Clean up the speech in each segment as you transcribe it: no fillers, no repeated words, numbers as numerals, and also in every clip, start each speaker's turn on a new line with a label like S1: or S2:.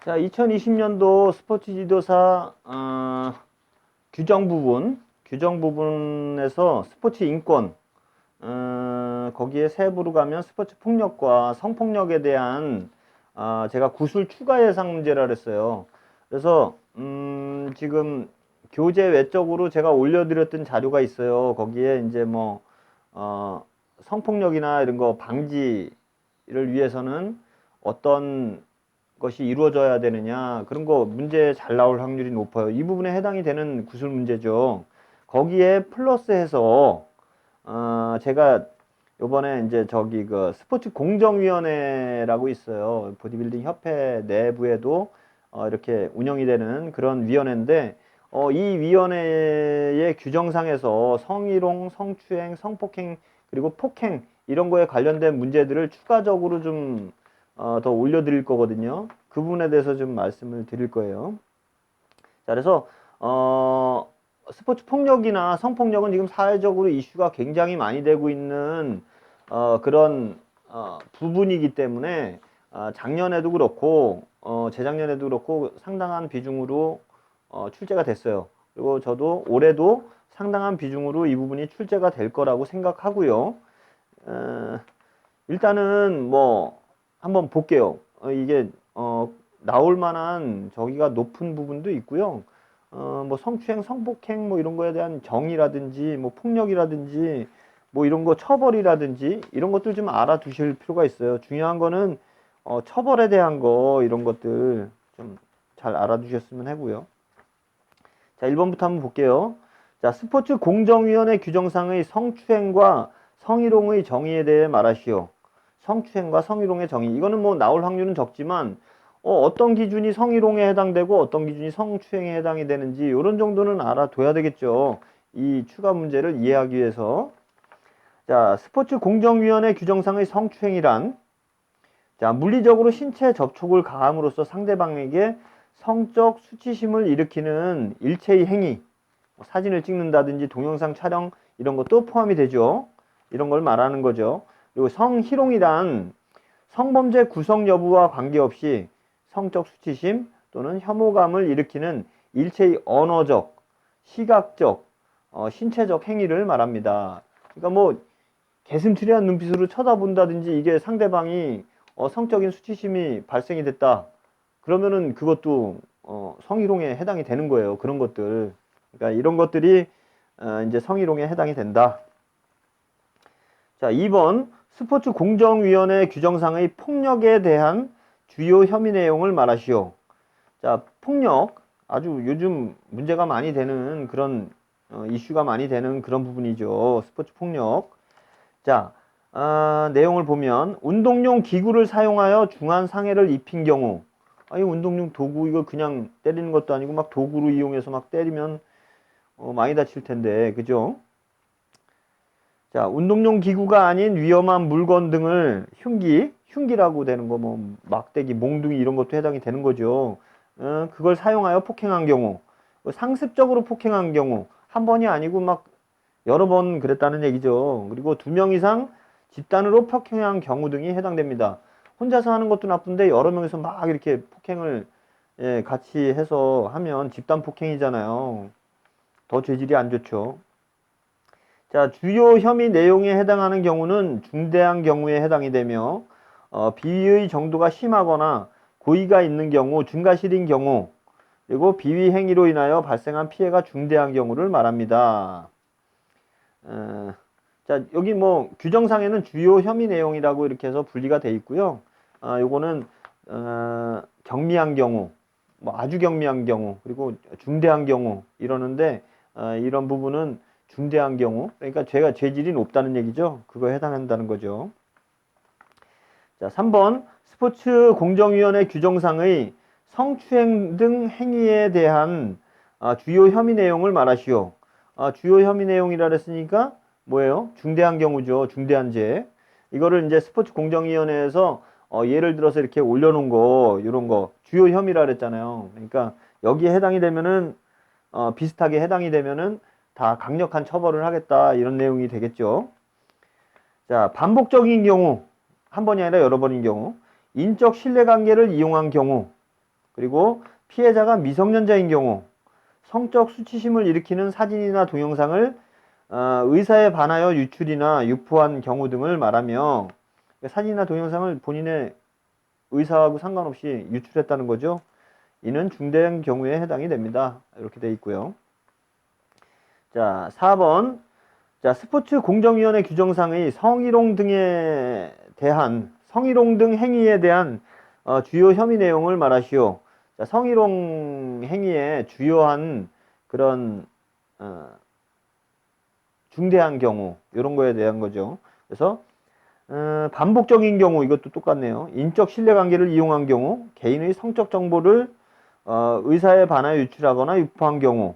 S1: 자, 2020년도 스포츠 지도사 규정 부분에서 스포츠 인권, 거기에 세부로 가면 스포츠 폭력과 성폭력에 대한 제가 구술 추가 예상 문제라 그랬어요. 그래서 지금 교재 외적으로 제가 올려드렸던 자료가 있어요. 거기에 이제 뭐 성폭력이나 이런 거 방지를 위해서는 어떤 것이 이루어져야 되느냐, 그런 거 문제 잘 나올 확률이 높아요. 이 부분에 해당이 되는 구술 문제죠. 거기에 플러스해서 제가 요번에 이제 저기 그 스포츠 공정위원회라고 있어요. 보디빌딩 협회 내부에도 이렇게 운영이 되는 그런 위원회인데, 이 위원회의 규정상에서 성희롱, 성추행, 성폭행, 그리고 폭행 이런 거에 관련된 문제들을 추가적으로 좀 더 올려드릴 거거든요. 그 부분에 대해서 좀 말씀을 드릴 거예요. 자, 그래서 스포츠 폭력이나 성폭력은 지금 사회적으로 이슈가 굉장히 많이 되고 있는 그런 부분이기 때문에 작년에도 그렇고 재작년에도 그렇고 상당한 비중으로 출제가 됐어요. 그리고 저도 올해도 상당한 비중으로 이 부분이 출제가 될 거라고 생각하고요. 일단은 뭐 한번 볼게요. 이게 나올 만한 저기가 높은 부분도 있고요. 뭐 성추행, 성폭행 뭐 이런 거에 대한 정의라든지 뭐 폭력이라든지 뭐 이런 거 처벌이라든지 이런 것들 좀 알아두실 필요가 있어요. 중요한 거는 처벌에 대한 거 이런 것들 좀 잘 알아두셨으면 하고요. 자, 1번부터 한번 볼게요. 자, 스포츠 공정위원회 규정상의 성추행과 성희롱의 정의에 대해 말하시오. 성추행과 성희롱의 정의. 이거는 뭐 나올 확률은 적지만 어떤 기준이 성희롱에 해당되고 어떤 기준이 성추행에 해당이 되는지 이런 정도는 알아둬야 되겠죠. 이 추가 문제를 이해하기 위해서. 자, 스포츠 공정위원회 규정상의 성추행이란 자, 물리적으로 신체 접촉을 가함으로써 상대방에게 성적 수치심을 일으키는 일체의 행위, 사진을 찍는다든지 동영상 촬영 이런 것도 포함이 되죠. 이런 걸 말하는 거죠. 그리고 성희롱이란 성범죄 구성 여부와 관계없이 성적 수치심 또는 혐오감을 일으키는 일체의 언어적, 시각적, 신체적 행위를 말합니다. 그러니까 뭐 개슴츠레한 눈빛으로 쳐다본다든지 이게 상대방이 성적인 수치심이 발생이 됐다. 그러면은 그것도 성희롱에 해당이 되는 거예요. 그런 것들. 그러니까 이런 것들이 이제 성희롱에 해당이 된다. 자, 2번 스포츠 공정위원회 규정상의 폭력에 대한 주요 혐의 내용을 말하시오. 자, 폭력 아주 요즘 문제가 많이 되는 그런 이슈가 많이 되는 그런 부분이죠. 스포츠 폭력. 자, 내용을 보면 운동용 기구를 사용하여 중한 상해를 입힌 경우, 아니 운동용 도구 이거 그냥 때리는 것도 아니고 막 도구로 이용해서 막 때리면 많이 다칠 텐데, 그죠? 자, 운동용 기구가 아닌 위험한 물건 등을 흉기라고 되는 거, 뭐 막대기, 몽둥이 이런 것도 해당이 되는 거죠. 그걸 사용하여 폭행한 경우, 상습적으로 폭행한 경우, 한 번이 아니고 막 여러 번 그랬다는 얘기죠. 그리고 2명 이상 집단으로 폭행한 경우 등이 해당됩니다. 혼자서 하는 것도 나쁜데 여러 명이서 막 이렇게 폭행을 같이 해서 하면 집단 폭행이잖아요. 더 죄질이 안 좋죠. 자, 주요 혐의 내용에 해당하는 경우는 중대한 경우에 해당이 되며 비위의 정도가 심하거나 고의가 있는 경우, 중과실인 경우, 그리고 비위 행위로 인하여 발생한 피해가 중대한 경우를 말합니다. 자, 여기 뭐 규정상에는 주요 혐의 내용이라고 이렇게 해서 분리가 돼 있고요. 요거는 경미한 경우, 뭐 아주 경미한 경우, 그리고 중대한 경우 이러는데 이런 부분은 중대한 경우, 그러니까 죄가 죄질이 높다는 얘기죠. 그거에 해당한다는 거죠. 자, 3번 스포츠 공정위원회 규정상의 성추행 등 행위에 대한 주요 혐의 내용을 말하시오. 주요 혐의 내용이라 그랬으니까 뭐예요? 중대한 경우죠. 중대한 죄. 이거를 이제 스포츠 공정위원회에서 예를 들어서 이렇게 올려놓은 거, 이런 거 주요 혐의라 그랬잖아요. 그러니까 여기에 해당이 되면은 비슷하게 해당이 되면은 다 강력한 처벌을 하겠다 이런 내용이 되겠죠. 자, 반복적인 경우 한 번이 아니라 여러 번인 경우, 인적 신뢰관계를 이용한 경우, 그리고 피해자가 미성년자인 경우, 성적 수치심을 일으키는 사진이나 동영상을 의사에 반하여 유출이나 유포한 경우 등을 말하며, 사진이나 동영상을 본인의 의사하고 상관없이 유출했다는 거죠. 이는 중대한 경우에 해당이 됩니다. 이렇게 되어 있고요. 자, 4번. 자, 스포츠 공정위원회 규정상의 성희롱 등 행위에 대한 주요 혐의 내용을 말하시오. 자, 성희롱 행위의 주요한 그런 중대한 경우, 이런 거에 대한 거죠. 그래서 반복적인 경우, 이것도 똑같네요. 인적 신뢰관계를 이용한 경우, 개인의 성적 정보를 의사에 반하여 유출하거나 유포한 경우,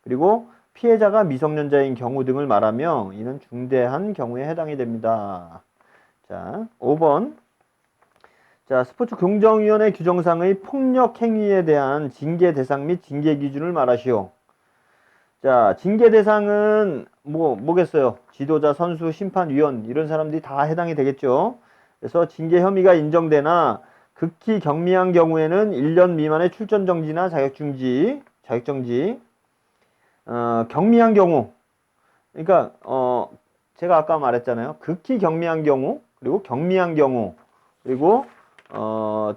S1: 그리고 피해자가 미성년자인 경우 등을 말하며 이는 중대한 경우에 해당이 됩니다. 자, 5번. 자, 스포츠 공정위원회 규정상의 폭력 행위에 대한 징계 대상 및 징계 기준을 말하시오. 자, 징계 대상은 뭐겠어요? 지도자, 선수, 심판, 위원 이런 사람들이 다 해당이 되겠죠. 그래서 징계 혐의가 인정되나 극히 경미한 경우에는 1년 미만의 출전 정지나 자격정지, 경미한 경우, 그러니까 제가 아까 말했잖아요. 극히 경미한 경우, 그리고 경미한 경우, 그리고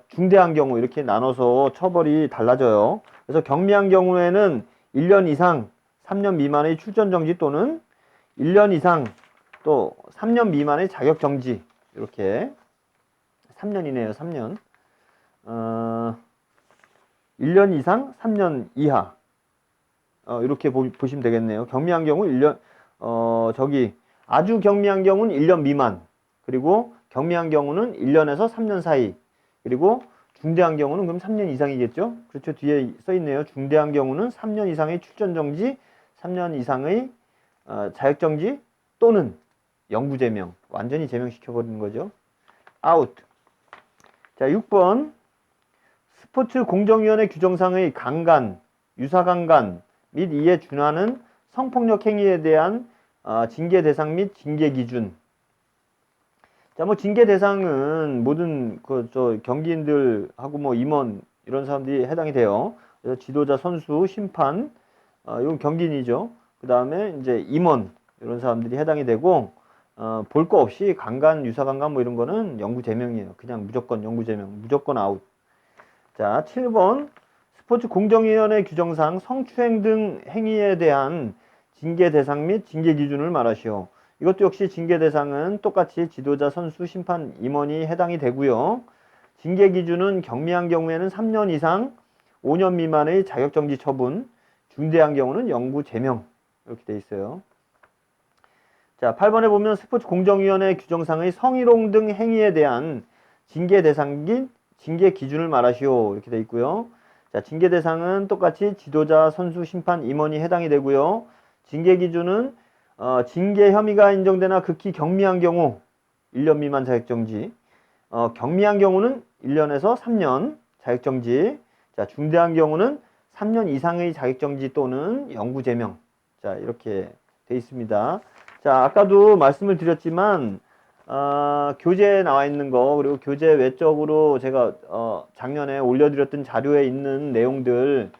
S1: 중대한 경우, 이렇게 나눠서 처벌이 달라져요. 그래서 경미한 경우에는 1년 이상 3년 미만의 출전 정지 또는 1년 이상 또 3년 미만의 자격 정지, 이렇게 3년이네요. 3년. 1년 이상 3년 이하, 이렇게 보시면 되겠네요. 경미한 경우 1년, 아주 경미한 경우는 1년 미만, 그리고 경미한 경우는 1년에서 3년 사이, 그리고 중대한 경우는 그럼 3년 이상이겠죠? 그렇죠. 뒤에 써 있네요. 중대한 경우는 3년 이상의 출전 정지, 3년 이상의 자격 정지 또는 영구 제명, 완전히 제명시켜버리는 거죠. 아웃. 자, 6번. 스포츠 공정위원회 규정상의 강간, 유사강간 및 이에 준하는 성폭력 행위에 대한 징계 대상 및 징계 기준. 자, 징계 대상은 모든 경기인들하고 임원 이런 사람들이 해당이 돼요. 그래서 지도자, 선수, 심판, 이건 경기인이죠. 그 다음에 이제 임원 이런 사람들이 해당이 되고, 볼 거 없이 강간, 유사강간 이런 거는 영구 제명이에요. 그냥 무조건 영구 제명, 무조건 아웃. 자, 7번. 스포츠 공정위원회 규정상 성추행 등 행위에 대한 징계 대상 및 징계 기준을 말하시오. 이것도 역시 징계 대상은 똑같이 지도자, 선수, 심판, 임원이 해당이 되고요. 징계 기준은 경미한 경우에는 3년 이상 5년 미만의 자격정지 처분, 중대한 경우는 영구 제명, 이렇게 돼 있어요. 자, 8번에 보면 스포츠 공정위원회 규정상의 성희롱 등 행위에 대한 징계 대상 및 징계 기준을 말하시오, 이렇게 돼 있고요. 자, 징계 대상은 똑같이 지도자, 선수, 심판, 임원이 해당이 되고요. 징계 기준은 징계 혐의가 인정되나 극히 경미한 경우 1년 미만 자격정지, 경미한 경우는 1년에서 3년 자격정지, 자, 중대한 경우는 3년 이상의 자격정지 또는 영구 제명. 자, 이렇게 돼 있습니다. 자, 아까도 말씀을 드렸지만 교재에 나와 있는 거, 그리고 교재 외적으로 제가 작년에 올려드렸던 자료에 있는 내용들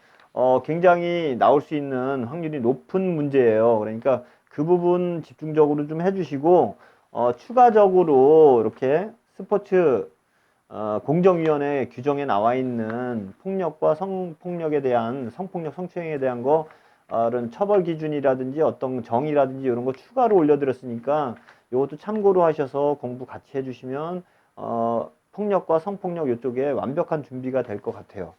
S1: 굉장히 나올 수 있는 확률이 높은 문제예요. 그러니까 그 부분 집중적으로 좀 해주시고 추가적으로 이렇게 스포츠 공정위원회 규정에 나와 있는 폭력과 성폭력에 대한, 성폭력, 성추행에 대한 이런 처벌 기준이라든지 어떤 정의라든지 이런 거 추가로 올려드렸으니까 이것도 참고로 하셔서 공부 같이 해주시면 폭력과 성폭력 이쪽에 완벽한 준비가 될 것 같아요.